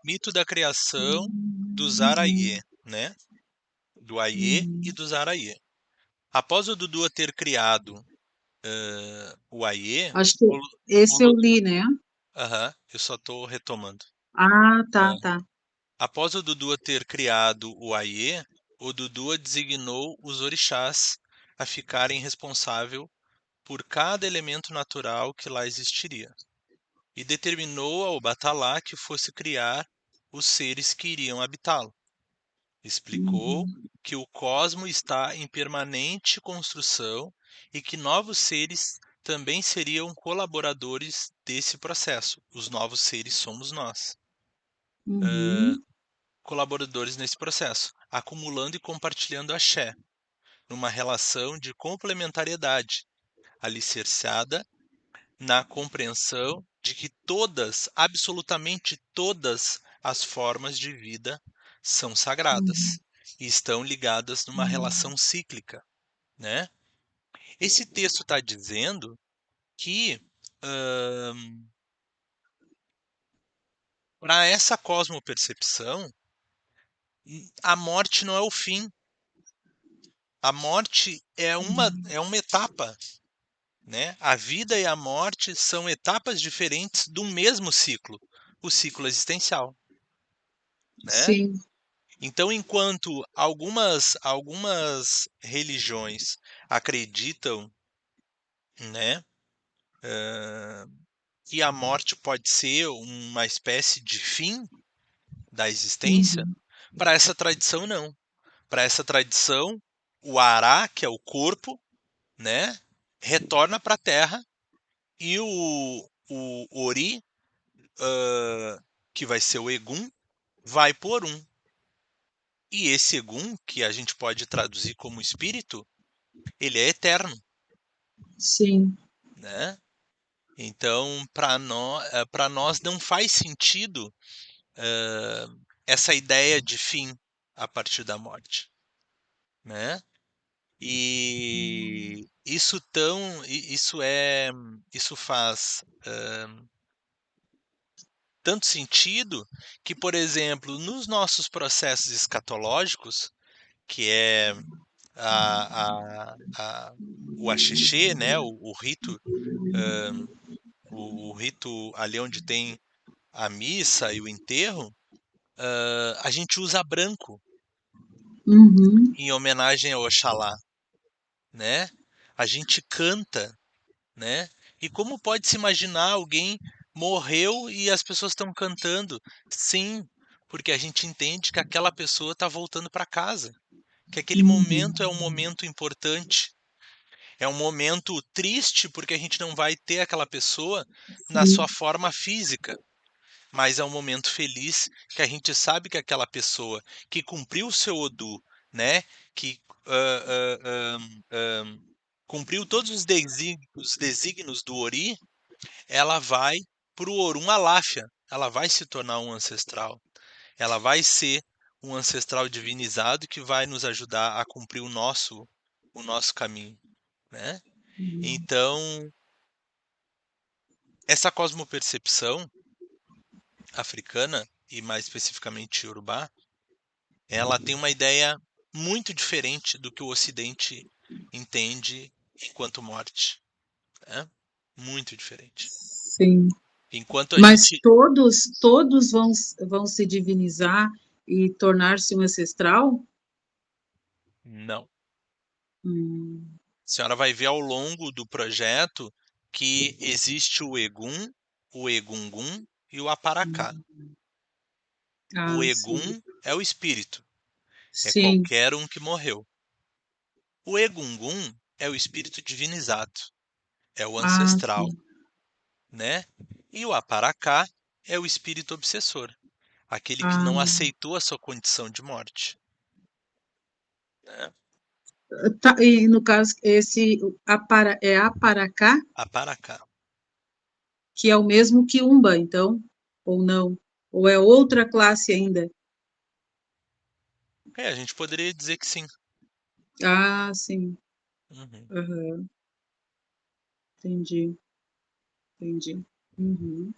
Mito da criação dos Uhum. Araiê, né? Do Aiê e Uhum. dos Araiê. Após o Dudu ter criado o Aiê, Acho que o, o esse eu Lu- li, né? aham, eu só estou retomando. Ah, tá, Ah, tá. após o Dudu ter criado o Aiê, o Dudu designou os orixás a ficarem responsável por cada elemento natural que lá existiria, e determinou ao Batalá que fosse criar os seres que iriam habitá-lo. Explicou Uhum. que o cosmo está em permanente construção e que novos seres também seriam colaboradores desse processo. Os novos seres somos nós, Uhum. colaboradores nesse processo, acumulando e compartilhando axé, numa relação de complementariedade, alicerçada na compreensão de que todas, absolutamente todas as formas de vida são Uhum. sagradas e estão ligadas numa Uhum. relação cíclica, né? Esse texto está dizendo que para essa cosmopercepção, a morte não é o fim. A morte é uma etapa, né? A vida e a morte são etapas diferentes do mesmo ciclo, o ciclo existencial, né? Sim. Então, enquanto algumas religiões acreditam, né, que a morte pode ser uma espécie de fim da existência, Uhum. para essa tradição não. Para essa tradição, o Ará, que é o corpo, né, retorna para a Terra e o Ori, que vai ser o Egum, vai por um. E esse Egum, que a gente pode traduzir como espírito, ele é eterno, Sim. né? Então, para nós não faz sentido essa ideia de fim a partir da morte, né? E isso faz tanto sentido que, por exemplo, nos nossos processos escatológicos, que é o axixê, né? O rito, o rito ali onde tem a missa e o enterro, a gente usa branco Uhum. em homenagem ao Oxalá, né? A gente canta, né? E como pode se imaginar alguém morreu e as pessoas estão cantando? Sim, porque a gente entende que aquela pessoa está voltando para casa, que aquele momento é um Uhum. momento importante, é um momento triste porque a gente não vai ter aquela pessoa na sua Sim. forma física, mas é um momento feliz que a gente sabe que aquela pessoa que cumpriu o seu Odu, né, que cumpriu todos os desígnios do Ori, ela vai para o Orun Aláfia, ela vai se tornar um ancestral, ela vai ser um ancestral divinizado que vai nos ajudar a cumprir o nosso caminho, né? Uhum. Então, essa cosmopercepção africana, e mais especificamente iorubá, ela tem uma ideia muito diferente do que o Ocidente entende enquanto morte, né? Muito diferente. Sim. Enquanto a Mas gente todos vão se divinizar e tornar-se um ancestral? não. Hum. A senhora vai ver ao longo do projeto que existe o Egum, o Egungun e o Aparacá. O Ah, sim. Egum é o espírito, é Sim. qualquer um que morreu. O Egungun é o espírito divinizado, é o Ah, ancestral, sim. né? E o Aparacá é o espírito obsessor, aquele que Ah, não aceitou a sua condição de morte, né? tá, e no caso, esse é Aparacá, Aparacá. que é o mesmo que Umba, então, ou não? Ou é outra classe ainda? É, a gente poderia dizer que sim. Ah, sim. Uhum. Aham. Entendi, entendi. Uhum.